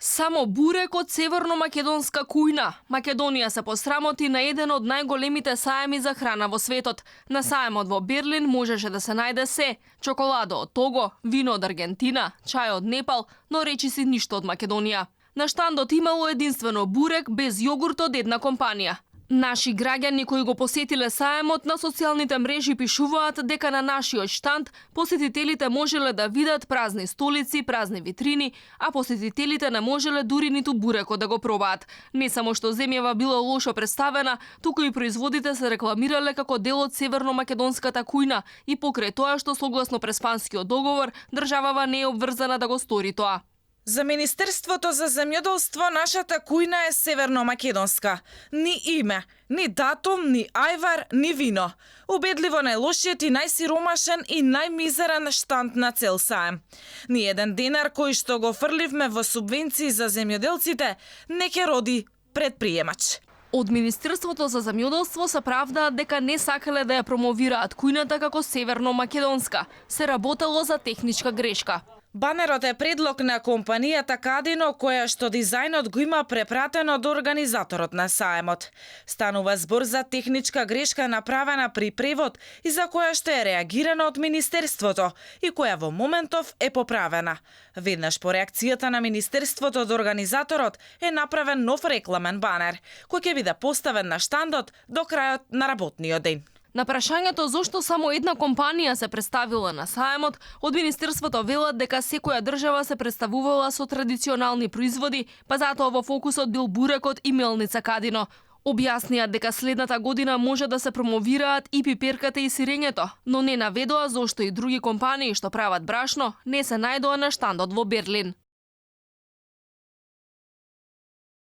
Само бурек од северно-македонска кујна. Македонија се посрамоти на еден од најголемите саеми за храна во светот. На саемот во Берлин можеше да се најде се: чоколада од Того, вино од Аргентина, чај од Непал, но речиси ништо од Македонија. На штандот имало единствено бурек без јогурт од една компанија. Наши граѓани кои го посетиле саемот на социјалните мрежи пишуваат дека на нашиот штанд посетителите можеле да видат празни столици, празни витрини, а посетителите не можеле дури ниту бурекот да го пробаат. Не само што земјава била лошо представена, туку и производите се рекламирале како дел од северно-македонската кујна и покрај тоа што согласно Преспанскиот договор државава не е обврзана да го стори тоа. За Министерството за земјоделство нашата кујна е северно-македонска. Ни име, ни датум, ни ајвар, ни вино. Убедливо најлошиот и најсиромашен и најмизерен штанд на цел саем. Ни еден денар кој што го фрливме во субвенции за земјоделците не ќе роди предприемач. Од Министерството за земјоделство се правдаат дека не сакале да ја промовираат кујната како северно-македонска. Се работело за техничка грешка. Банерот е предлог на компанијата Кадино, која што дизајнот го има препратено до организаторот на саемот. Станува збор за техничка грешка направена при превод и за која што е реагирано од Министерството и која во моментов е поправена. Веднаш по реакцијата на Министерството до организаторот е направен нов рекламен банер, кој ќе биде поставен на штандот до крајот на работниот ден. На прашањето зошто само една компанија се представила на саемот, од Министерството велат дека секоја држава се представувала со традиционални производи, па затоа во фокусот бил бурекот и мелница Кадино. Објаснија дека следната година може да се промовираат и пиперката и сирењето, но не наведоа зошто и други компании што прават брашно не се најдоа на штандот во Берлин.